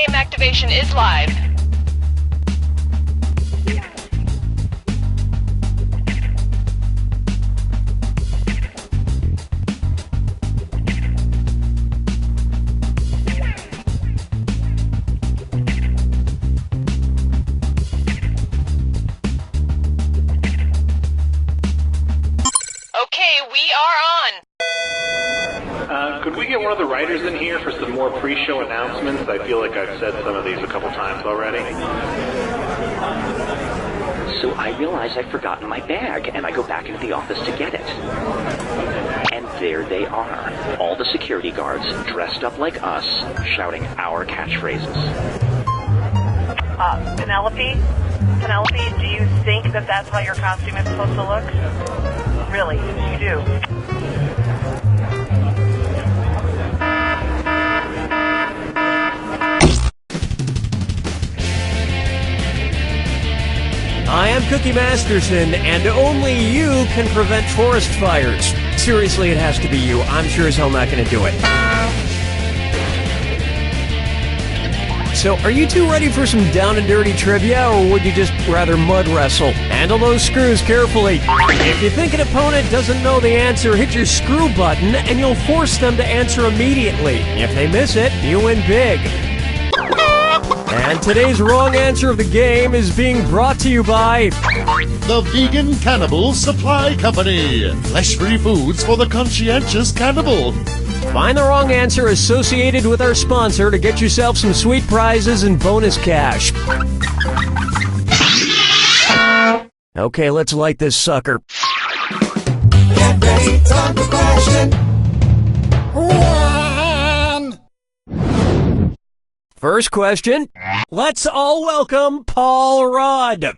game activation is live. Okay, we are on. Could we get one of the writers in here for some more pre-show announcements? I feel like I've said some of these a couple times already. So I realize I've forgotten my bag, and I go back into the office to get it. And there they are, all the security guards dressed up like us, shouting our catchphrases. Penelope, do you think that that's how your costume is supposed to look? Really, you do? I am Cookie Masterson, and only you can prevent forest fires. Seriously, it has to be you. I'm sure as hell not going to do it. So, are you two ready for some down and dirty trivia, or would you just rather mud wrestle? Handle those screws carefully. If you think an opponent doesn't know the answer, hit your screw button, and you'll force them to answer immediately. If they miss it, you win big. And today's wrong answer of the game is being brought to you by the Vegan Cannibal Supply Company. Flesh-free foods for the conscientious cannibal. Find the wrong answer associated with our sponsor to get yourself some sweet prizes and bonus cash. Okay, let's light this sucker. Get ready, time for question one. First question. Let's all welcome Paul Rudd.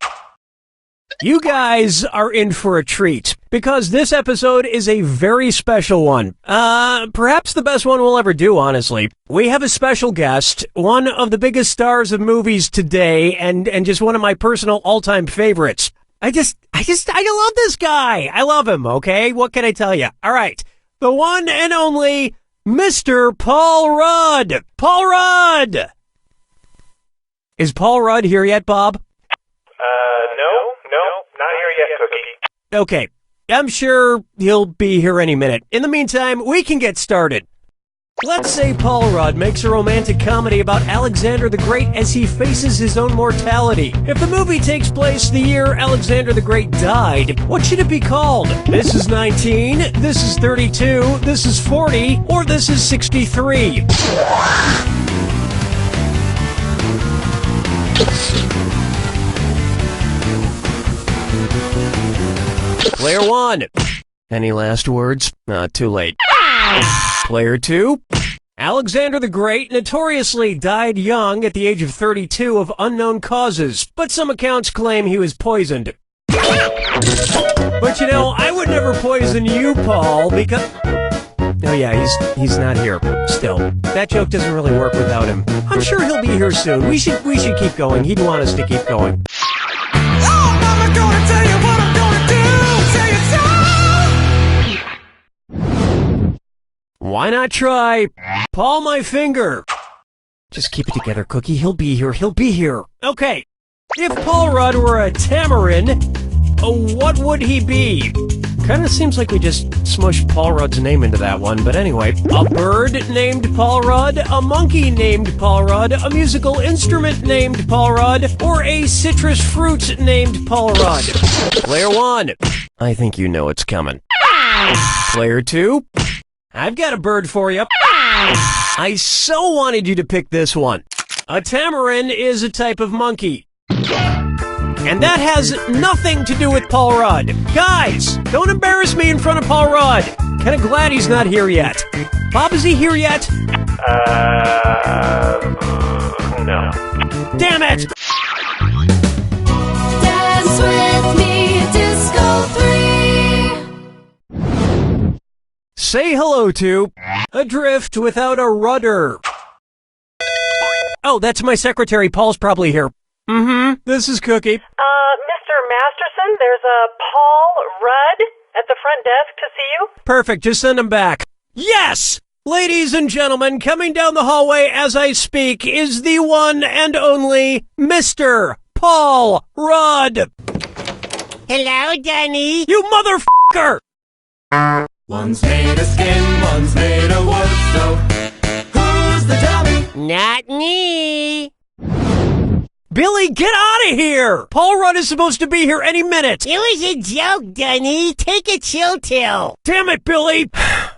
You guys are in for a treat, because this episode is a very special one. Perhaps the best one we'll ever do, honestly. We have a special guest, one of the biggest stars of movies today, and just one of my personal all-time favorites. I love this guy. I love him, okay? What can I tell you? All right. The one and only Mr. Paul Rudd. Paul Rudd! Is Paul Rudd here yet, Bob? No, not here yet, Cookie. Okay, I'm sure he'll be here any minute. In the meantime, we can get started. Let's say Paul Rudd makes a romantic comedy about Alexander the Great as he faces his own mortality. If the movie takes place the year Alexander the Great died, what should it be called? This is 19, this is 32, this is 40, or this is 63? Player 1. Any last words? Too late. Player 2. Alexander the Great notoriously died young at the age of 32 of unknown causes, but some accounts claim he was poisoned. But you know, I would never poison you, Paul, because... Oh yeah, he's not here. Still, that joke doesn't really work without him. I'm sure he'll be here soon. We should keep going. He'd want us to keep going. Oh, Mama, gonna tell you what I'm gonna do. Why not try Paul my finger? Just keep it together, Cookie. He'll be here. He'll be here. Okay. If Paul Rudd were a tamarin, what would he be? Kind of seems like we just smushed Paul Rudd's name into that one, but anyway. A bird named Paul Rudd, a monkey named Paul Rudd, a musical instrument named Paul Rudd, or a citrus fruit named Paul Rudd. Player 1. I think you know it's coming. Player 2. I've got a bird for you. I so wanted you to pick this one. A tamarin is a type of monkey. And that has nothing to do with Paul Rudd. Guys, don't embarrass me in front of Paul Rudd. Kinda glad he's not here yet. Bob, is he here yet? No. Damn it! Dance with me, Disco 3. Say hello to Adrift Without a Rudder. Oh, that's my secretary. Paul's probably here. This is Cookie. Mr. Masterson, there's a Paul Rudd at the front desk to see you. Perfect, just send him back. Yes! Ladies and gentlemen, coming down the hallway as I speak is the one and only Mr. Paul Rudd. Hello, Danny. You motherfucker! One's made of skin, one's made of wood, so who's the dummy? Not me. Billy, get out of here! Paul Rudd is supposed to be here any minute. It was a joke, Danny. Take a chill pill. Damn it, Billy!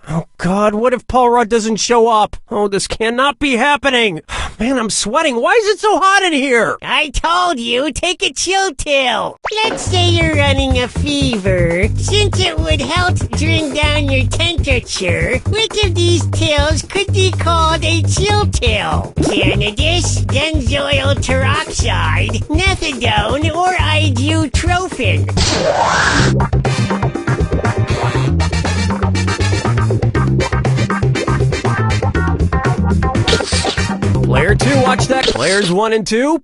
Oh, God, what if Paul Rudd doesn't show up? Oh, this cannot be happening. Man, I'm sweating. Why is it so hot in here? I told you, take a chill pill. Let's say you're running a fever. Since it would help bring down your temperature, which of these pills could be called a chill pill? Cannabis, benzoyl peroxide, methadone, or ibuprofen? Player 2, watch that. Players 1 and 2.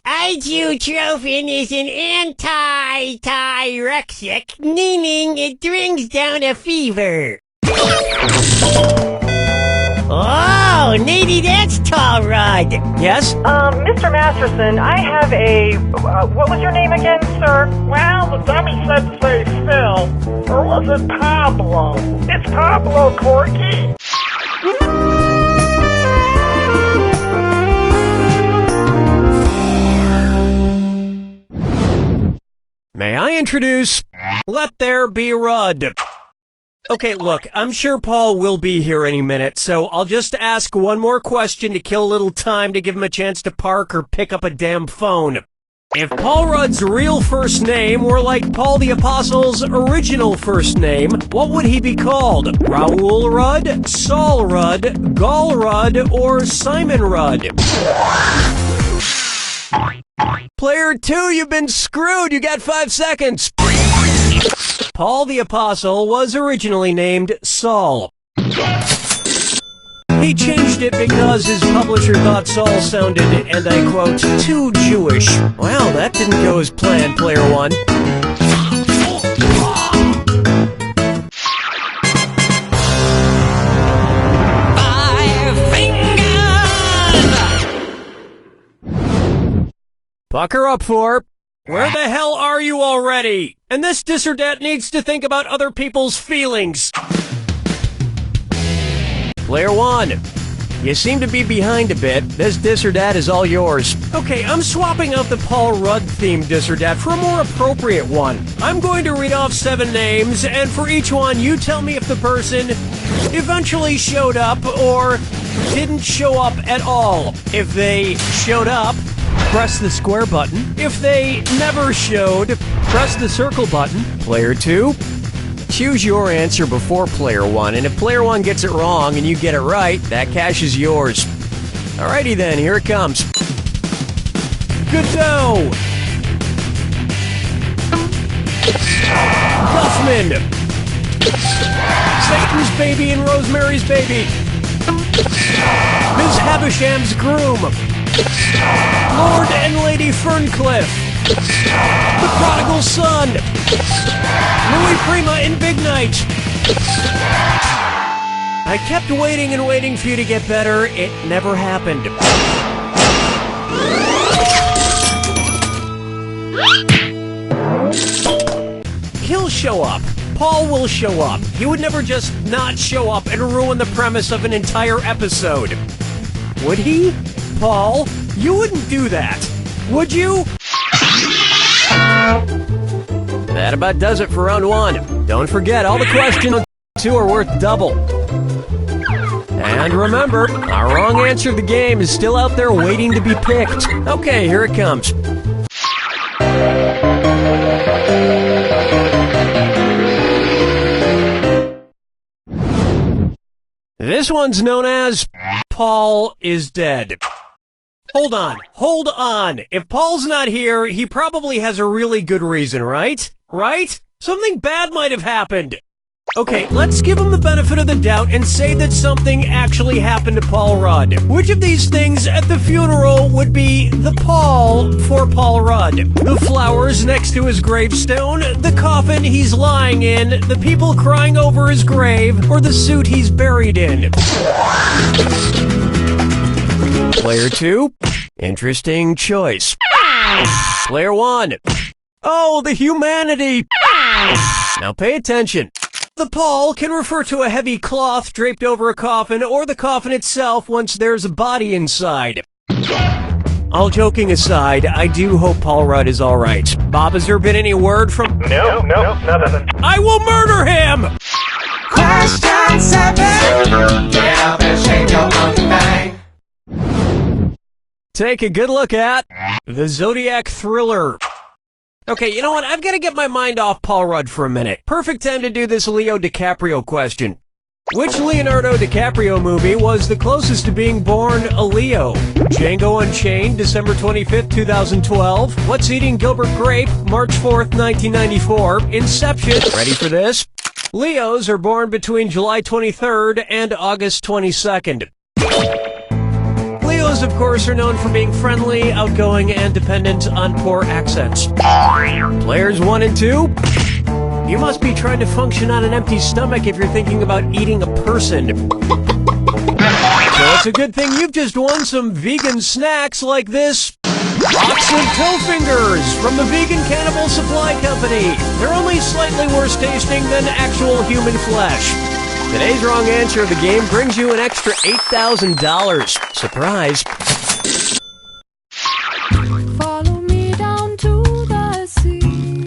Ibuprofen is an anti-tyrexic, meaning it brings down a fever. Oh, maybe that's Tall Rod. Yes? Mr. Masterson, I have a, what was your name again, sir? Well, the dummy said to say Phil, or was it Pablo? It's Pablo, Corky. May I introduce Let There Be Rudd. Okay, look, I'm sure Paul will be here any minute, so I'll just ask one more question to kill a little time to give him a chance to park or pick up a damn phone. If Paul Rudd's real first name were like Paul the Apostle's original first name, what would he be called? Raoul Rudd, Saul Rudd, Gall Rudd, or Simon Rudd? Player 2, you've been screwed. You got 5 seconds. Paul the Apostle was originally named Saul. He changed it because his publisher thought Saul sounded, and I quote, too Jewish. Well, that didn't go as planned, Player 1. Pucker up for, where the hell are you already? And this dis or dat needs to think about other people's feelings. Player 1, you seem to be behind a bit. This dis or dat is all yours. Okay, I'm swapping out the Paul Rudd themed dis or dat for a more appropriate one. I'm going to read off 7 names, and for each one, you tell me if the person eventually showed up or didn't show up at all. If they showed up, press the square button. If they never showed, press the circle button. Player 2, choose your answer before Player 1, and if Player 1 gets it wrong and you get it right, that cash is yours. Alrighty then, here it comes. Good dough! Huffman! Satan's baby and Rosemary's baby! Ms. Havisham's groom! Lord and Lady Ferncliff! The Prodigal Son! Louis Prima in Big Night! I kept waiting and waiting for you to get better. It never happened. He'll show up. Paul will show up. He would never just not show up and ruin the premise of an entire episode. Would he? Paul, you wouldn't do that, would you? That about does it for round 1. Don't forget, all the questions 2 are worth double. And remember, our wrong answer of the game is still out there waiting to be picked. Okay, here it comes. This one's known as Paul is Dead. Hold on. If Paul's not here, he probably has a really good reason, right? Right? Something bad might have happened. Okay, let's give him the benefit of the doubt and say that something actually happened to Paul Rudd. Which of these things at the funeral would be the Paul for Paul Rudd? Rudd. The flowers next to his gravestone, the coffin he's lying in, the people crying over his grave, or the suit he's buried in. Player 2, interesting choice. Player 1, oh, the humanity. Now pay attention. The pall can refer to a heavy cloth draped over a coffin or the coffin itself once there's a body inside. All joking aside, I do hope Paul Rudd is alright. Bob, has there been any word from... No, nothing. I will murder him! Question 7. Get up and shake your monkey bang. Take a good look at the Zodiac Thriller. Okay, you know what? I've got to get my mind off Paul Rudd for a minute. Perfect time to do this Leo DiCaprio question. Which Leonardo DiCaprio movie was the closest to being born a Leo? Django Unchained, December 25th, 2012. What's Eating Gilbert Grape, March 4th, 1994. Inception. Ready for this? Leos are born between July 23rd and August 22nd. Leos, of course, are known for being friendly, outgoing, and dependent on poor accents. Players 1 and 2, you must be trying to function on an empty stomach if you're thinking about eating a person. So it's a good thing you've just won some vegan snacks like this box of pill fingers from the Vegan Cannibal Supply Company. They're only slightly worse tasting than actual human flesh. Today's wrong answer of the game brings you an extra $8,000. Surprise. Follow me down to the sea.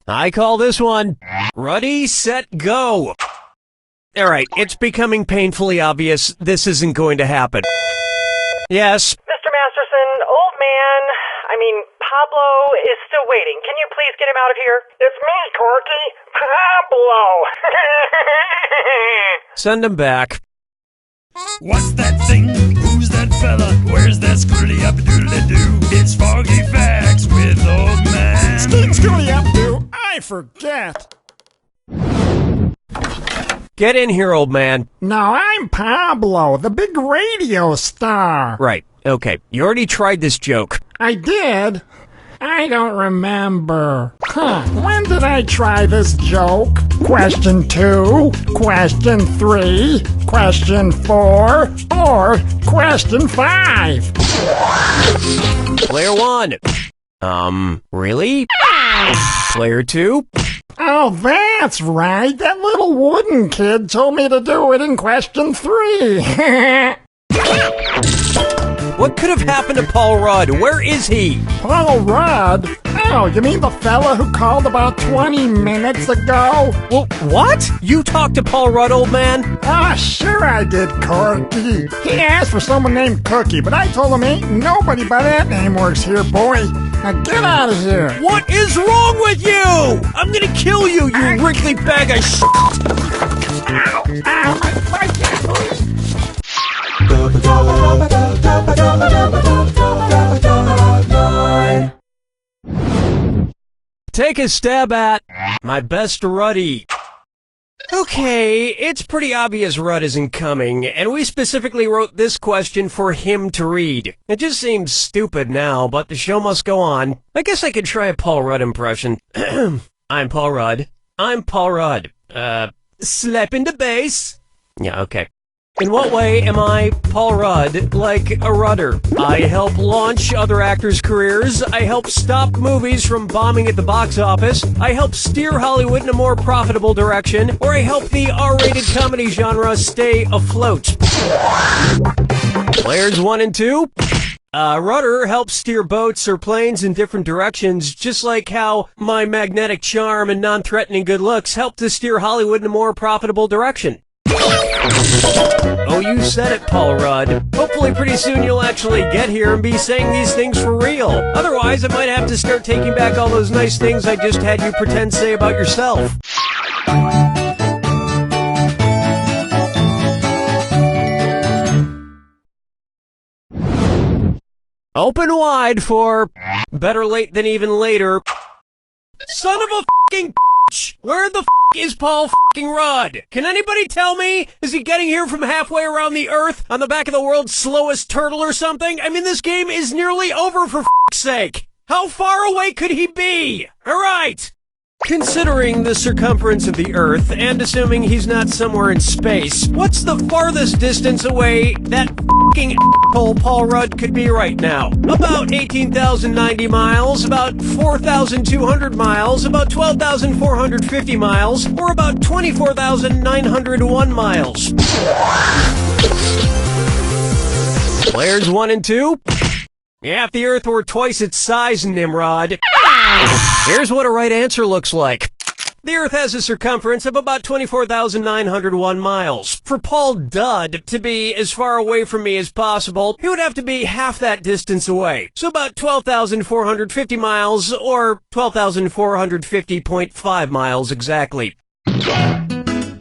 I call this one Ready, Set, Go. Alright, it's becoming painfully obvious this isn't going to happen. Yes. Mr. Masterson, old man, Pablo is still waiting. Can you please get him out of here? It's me, Corky. Pablo. Send him back. What's that thing? Who's that fella? Where's that screwly up doodly doo? It's Foggy Facts with old man. Screwly up doo. I forget. Get in here, old man. No, I'm Pablo, the big radio star. Right, okay. You already tried this joke. I did? I don't remember. When did I try this joke? Question 2, question 3, question 4, or question 5? Player 1. Really? Player 2? Oh, that's right. That little wooden kid told me to do it in question 3. What could have happened to Paul Rudd? Where is he? Paul Rudd? Oh, you mean the fella who called about 20 minutes ago? Well, what? You talked to Paul Rudd, old man? Ah, sure I did, Corky. He asked for someone named Cookie, but I told him ain't nobody by that name works here, boy. Now get out of here. What is wrong with you? I'm gonna kill you, you wrinkly bag of shit. Ow, my foot. Take a stab at my best Ruddy. Okay, it's pretty obvious Rudd isn't coming, and we specifically wrote this question for him to read. It just seems stupid now, but the show must go on. I guess I could try a Paul Rudd impression. I'm Paul Rudd. I'm Paul Rudd. Slap in the bass. Yeah, okay. In what way am I, Paul Rudd, like a rudder? I help launch other actors' careers. I help stop movies from bombing at the box office. I help steer Hollywood in a more profitable direction. Or I help the R-rated comedy genre stay afloat. Players 1 and 2. Rudder helps steer boats or planes in different directions, just like how my magnetic charm and non-threatening good looks help to steer Hollywood in a more profitable direction. Oh, you said it, Paul Rudd. Hopefully pretty soon you'll actually get here and be saying these things for real. Otherwise, I might have to start taking back all those nice things I just had you pretend say about yourself. Open wide for better late than even later. Son of a f***ing match. Where the is Paul fucking Rudd? Can anybody tell me? Is he getting here from halfway around the Earth on the back of the world's slowest turtle or something? I mean, this game is nearly over for fuck's sake. How far away could he be? All right. Considering the circumference of the Earth, and assuming he's not somewhere in space, what's the farthest distance away that f***ing asshole Paul Rudd could be right now? About 18,090 miles, about 4,200 miles, about 12,450 miles, or about 24,901 miles? Players 1 and 2? Yeah, if the Earth were twice its size, Nimrod. Here's what a right answer looks like. The Earth has a circumference of about 24,901 miles. For Paul Dud to be as far away from me as possible, he would have to be half that distance away. So about 12,450 miles, or 12,450.5 miles exactly.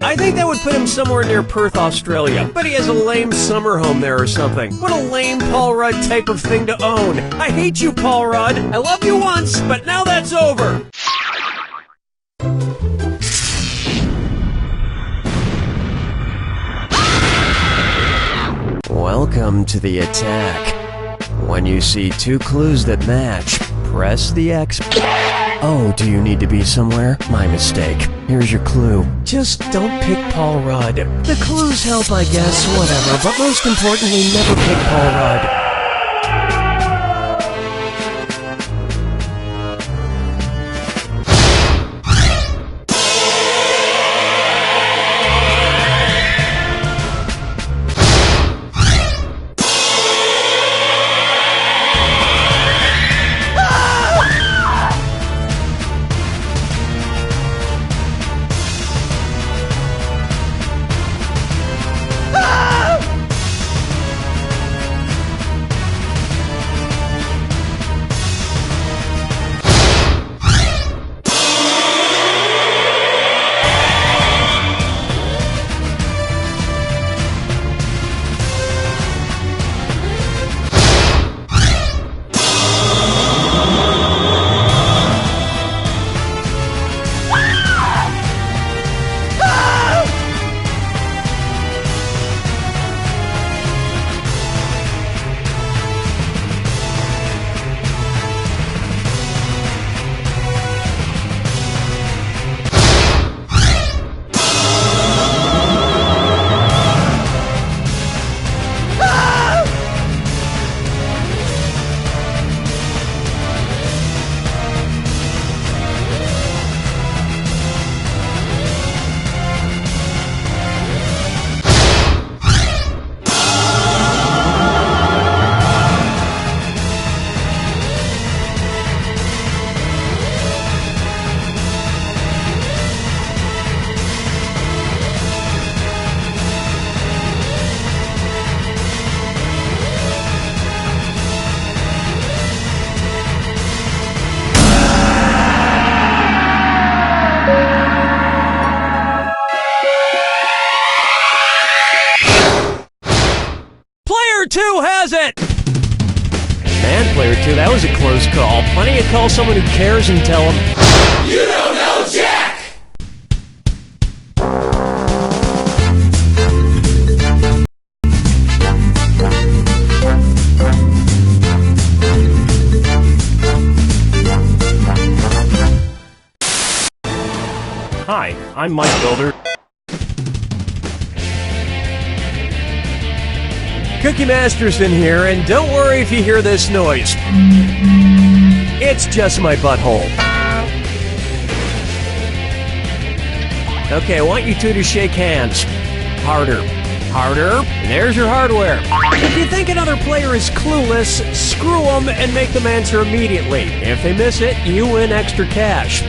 I think that would put him somewhere near Perth, Australia. But he has a lame summer home there or something. What a lame Paul Rudd type of thing to own. I hate you, Paul Rudd. I loved you once, but now that's over. Welcome to the attack. When you see 2 clues that match, press the X. Oh, do you need to be somewhere? My mistake. Here's your clue. Just don't pick Paul Rudd. The clues help, I guess, whatever, but most importantly, never pick Paul Rudd. Player 2 has it! Man, Player 2, that was a close call. Why don't you call someone who cares and tell them, "You don't know Jack!" Hi, I'm Mike Builder. Cookie Masterson here, and don't worry if you hear this noise. It's just my butthole. Okay, I want you two to shake hands. Harder. Harder. And there's your hardware. If you think another player is clueless, screw them and make them answer immediately. If they miss it, you win extra cash.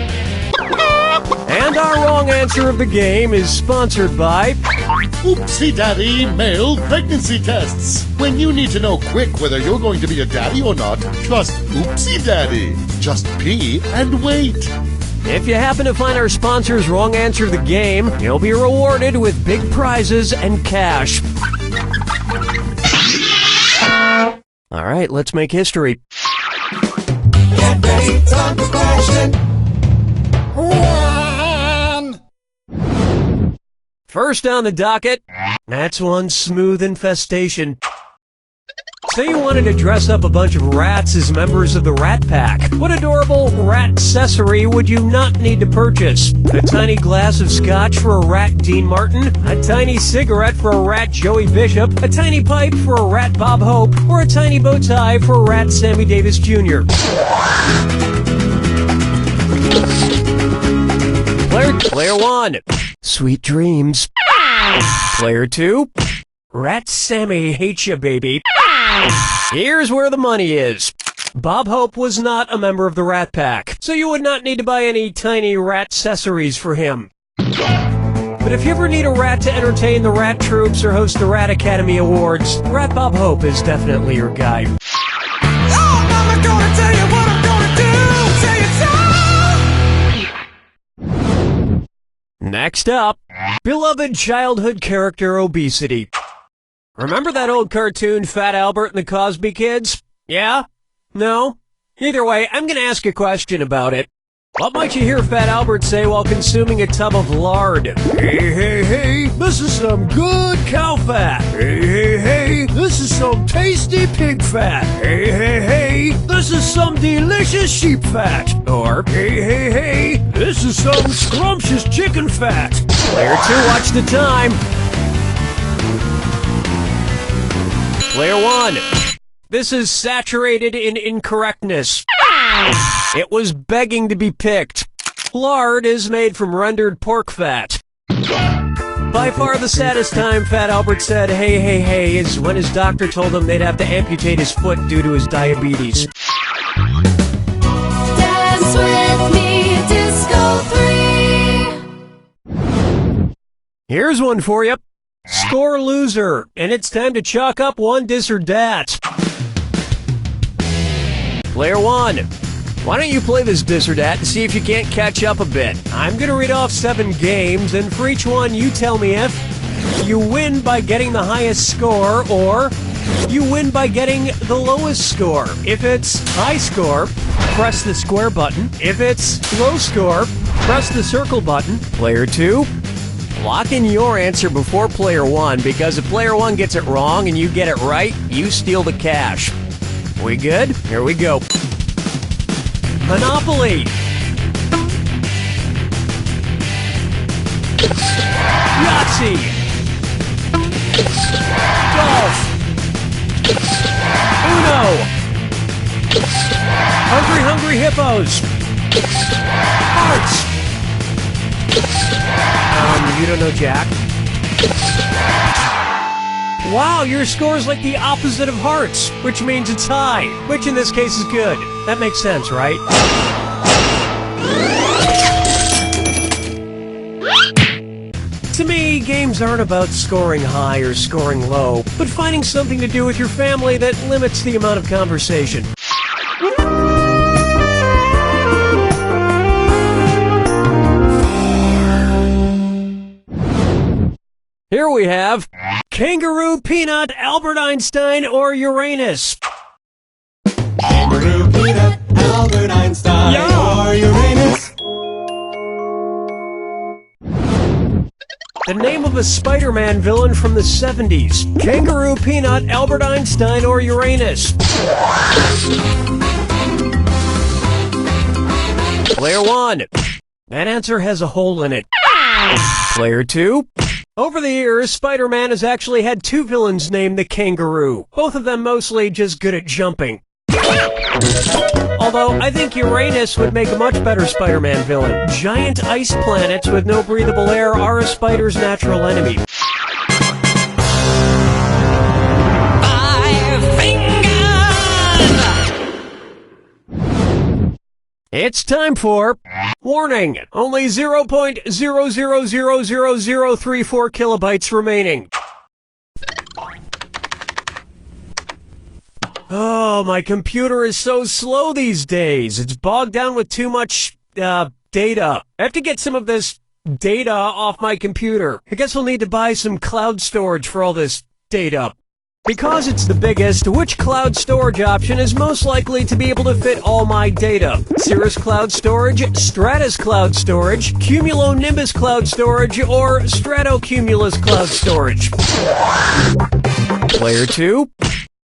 And our wrong answer of the game is sponsored by Oopsie Daddy Male Pregnancy Tests. When you need to know quick whether you're going to be a daddy or not, trust Oopsie Daddy. Just pee and wait. If you happen to find our sponsor's wrong answer of the game, you'll be rewarded with big prizes and cash. All right, let's make history. Get ready, time for question. First on the docket, that's one smooth infestation. Say you wanted to dress up a bunch of rats as members of the Rat Pack. What adorable rat accessory would you not need to purchase? A tiny glass of scotch for a rat Dean Martin? A tiny cigarette for a rat Joey Bishop? A tiny pipe for a rat Bob Hope? Or a tiny bow tie for a rat Sammy Davis Jr.? Player 1, sweet dreams. Player 2, Rat Sammy hates ya, baby. Here's where the money is. Bob Hope was not a member of the Rat Pack, so you would not need to buy any tiny rat accessories for him. But if you ever need a rat to entertain the rat troops or host the Rat Academy Awards, Rat Bob Hope is definitely your guy. Oh, Mama, gonna tell you what I'm gonna do. Say it so. Next up, beloved childhood character obesity. Remember that old cartoon Fat Albert and the Cosby Kids? Yeah? No? Either way, I'm gonna ask a question about it. What might you hear Fat Albert say while consuming a tub of lard? Hey, hey, hey, this is some good cow fat. Hey, hey, hey, this is some tasty pig fat. Hey, hey, hey, this is some delicious sheep fat. Or, hey, hey, hey, this is some scrumptious chicken fat. Player 2, watch the time. Player 1, this is saturated in incorrectness. It was begging to be picked. Lard is made from rendered pork fat. By far the saddest time Fat Albert said, hey, hey, hey, is when his doctor told him they'd have to amputate his foot due to his diabetes. Dance with me, Disco 3. Here's one for you. Score loser, and it's time to chalk up one dis or dat. Player 1, why don't you play this dis or dat and see if you can't catch up a bit? I'm gonna read off 7 games, and for each one you tell me if you win by getting the highest score, or you win by getting the lowest score. If it's high score, press the square button. If it's low score, press the circle button. Player 2, lock in your answer before Player 1, because if Player 1 gets it wrong and you get it right, you steal the cash. We good? Here we go. Monopoly. Yahtzee. Golf. Uno. Hungry Hippos. Hearts. You don't know Jack? Wow, your score is like the opposite of hearts, which means a tie, which in this case is good. That makes sense, right? To me, games aren't about scoring high or scoring low, but finding something to do with your family that limits the amount of conversation. Here we have Kangaroo, Peanut, Albert Einstein, or Uranus. Kangaroo, Peanut, Albert Einstein, or Uranus. The name of a Spider-Man villain from the 70s. Kangaroo, Peanut, Albert Einstein, or Uranus. Player 1. That answer has a hole in it. Player 2. Over the years, Spider-Man has actually had 2 villains named the Kangaroo, both of them mostly just good at jumping. Although, I think Uranus would make a much better Spider-Man villain. Giant ice planets with no breathable air are a spider's natural enemy. 5 fingers! It's time for... Warning! Only 0.000034 kilobytes remaining. Oh, my computer is so slow these days. It's bogged down with too much, data. I have to get some of this data off my computer. I guess we'll need to buy some cloud storage for all this data. Because it's the biggest, which cloud storage option is most likely to be able to fit all my data? Cirrus Cloud Storage, Stratus Cloud Storage, Cumulonimbus Cloud Storage, or Stratocumulus Cloud Storage? Player 2,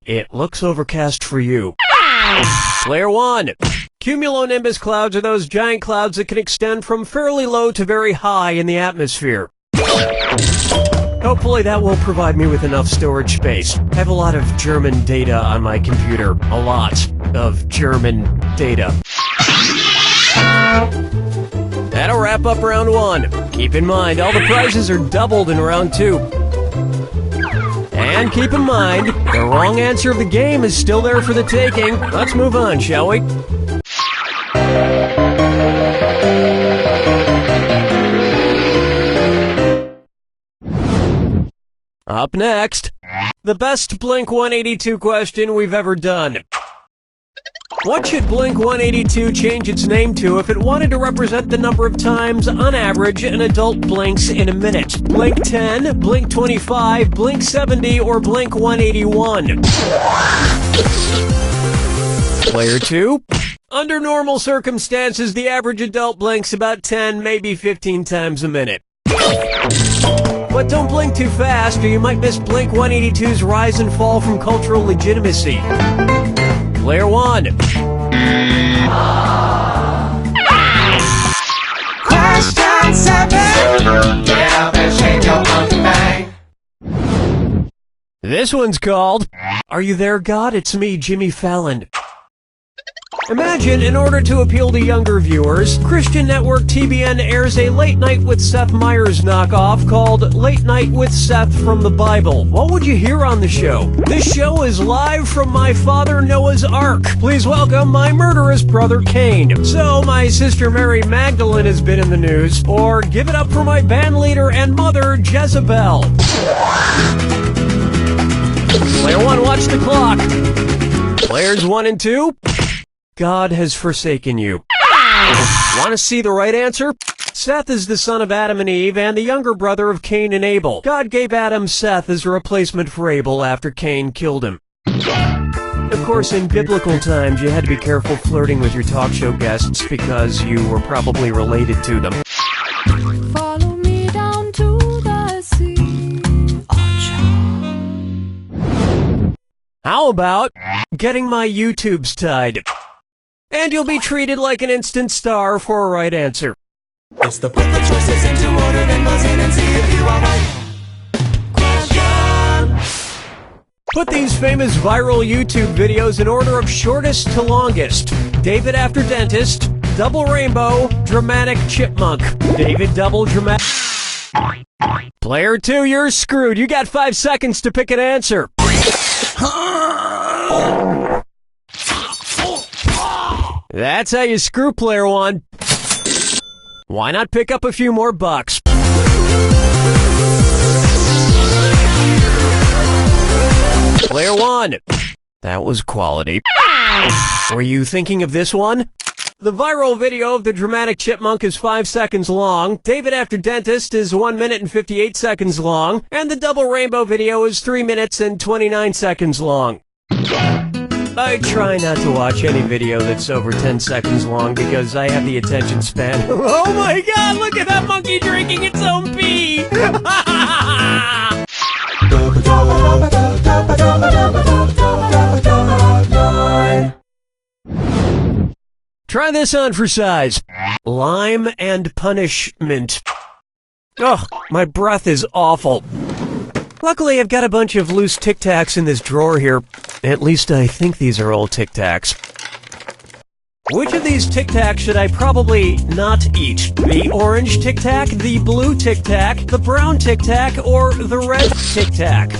it looks overcast for you. Player 1, cumulonimbus clouds are those giant clouds that can extend from fairly low to very high in the atmosphere. Hopefully that will provide me with enough storage space. I have a lot of German data on my computer. A lot of German data. That'll wrap up round 1. Keep in mind, all the prizes are doubled in round 2. And keep in mind, the wrong answer of the game is still there for the taking. Let's move on, shall we? Up next, the best Blink-182 question we've ever done. What should Blink-182 change its name to if it wanted to represent the number of times, on average, an adult blinks in a minute? Blink 10, Blink 25, Blink 70, or Blink 181? Player 2, under normal circumstances, the average adult blinks about 10, maybe 15 times a minute. But don't blink too fast, or you might miss Blink-182's rise and fall from cultural legitimacy. Player 1. Question 7. Get up and shake your monkey bang. This one's called, Are You There, God? It's Me, Jimmy Fallon. Imagine, in order to appeal to younger viewers, Christian network TBN airs a Late Night with Seth Meyers knockoff called Late Night with Seth from the Bible. What would you hear on the show? This show is live from my father Noah's Ark. Please welcome my murderous brother Cain. So, my sister Mary Magdalene has been in the news, or give it up for my band leader and mother, Jezebel. Player 1, watch the clock. Players 1 and 2, God has forsaken you. Want to see the right answer? Seth is the son of Adam and Eve and the younger brother of Cain and Abel. God gave Adam Seth as a replacement for Abel after Cain killed him. Of course, in biblical times, you had to be careful flirting with your talk show guests because you were probably related to them. Follow me down to the sea. How about getting my YouTubes tied? And you'll be treated like an instant star for a right answer. It's the put the choices into order, then buzz in and see if you are right. Question. Put these famous viral YouTube videos in order of shortest to longest. David after dentist, double rainbow, dramatic chipmunk. David double dramatic. Player 2, you're screwed. You got 5 seconds to pick an answer. That's how you screw player 1. Why not pick up a few more bucks? Player 1. That was quality. Were you thinking of this one? The viral video of the dramatic chipmunk is 5 seconds long, David after dentist is 1 minute and 58 seconds long, and the double rainbow video is 3 minutes and 29 seconds long. I try not to watch any video that's over 10 seconds long because I have the attention span. Oh my god, look at that monkey drinking its own pee! Try this on for size. Lime and punishment. Ugh, my breath is awful. Luckily, I've got a bunch of loose Tic Tacs in this drawer here. At least I think these are all Tic Tacs. Which of these Tic Tacs should I probably not eat? The orange Tic Tac, the blue Tic Tac, the brown Tic Tac, or the red Tic Tac?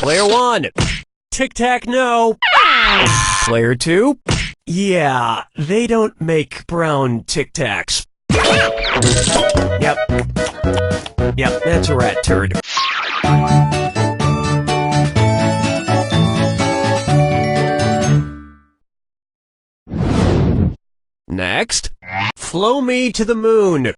Player 1. Tic Tac, no. Player 2. Yeah, they don't make brown Tic Tacs. Yep. Yep, that's a rat turd. Next, flow me to the moon.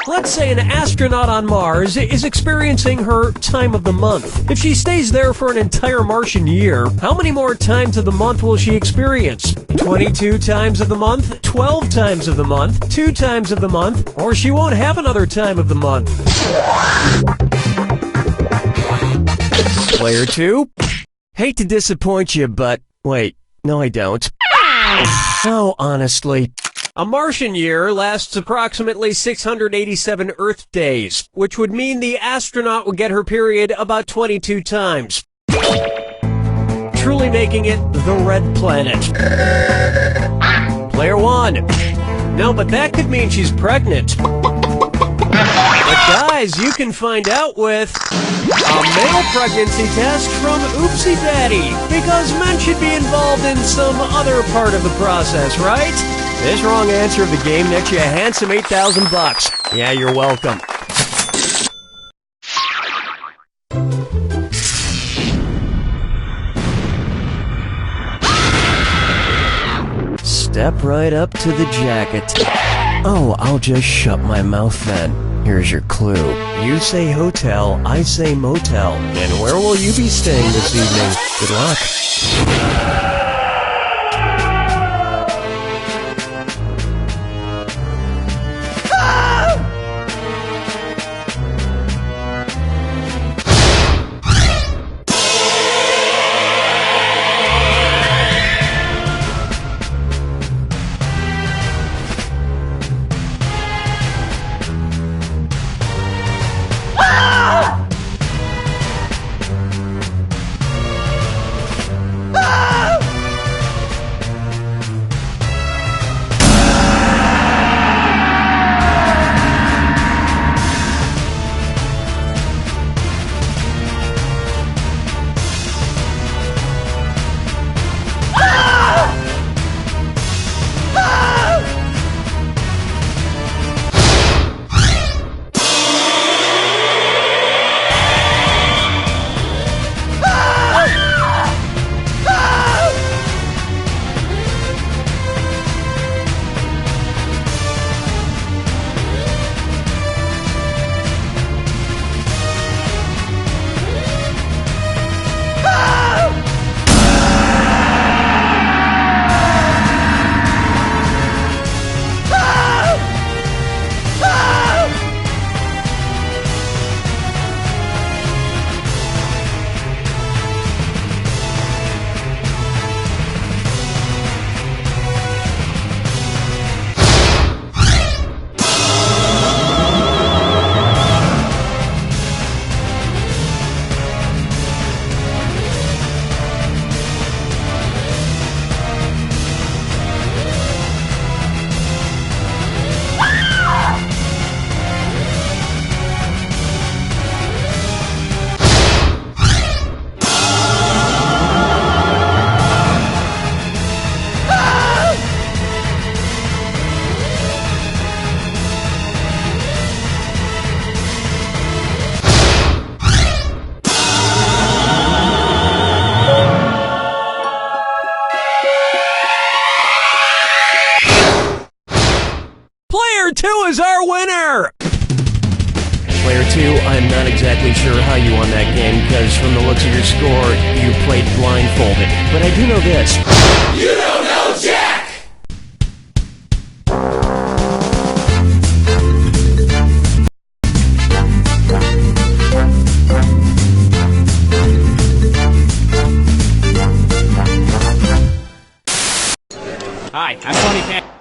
Let's say an astronaut on Mars is experiencing her time of the month. If she stays there for an entire Martian year, how many more times of the month will she experience? 22 times of the month, 12 times of the month, 2 times of the month, or she won't have another time of the month. Player 2? Hate to disappoint you, but wait, no I don't. Oh, honestly. A Martian year lasts approximately 687 Earth days, which would mean the astronaut would get her period about 22 times. Truly making it the red planet. Player 1. No, but that could mean she's pregnant. But guys, you can find out with a male pregnancy test from Oopsie Daddy, because men should be involved in some other part of the process, right? This wrong answer of the game nets you a handsome $8,000. Yeah, you're welcome. Step right up to the jacket. Oh, I'll just shut my mouth then. Here's your clue. You say hotel, I say motel. And where will you be staying this evening? Good luck. Player 2 is our winner! Player 2, I'm not exactly sure how you won that game, because from the looks of your score, you played blindfolded. But I do know this. You don't know Jack! Hi, I'm Tony Pan.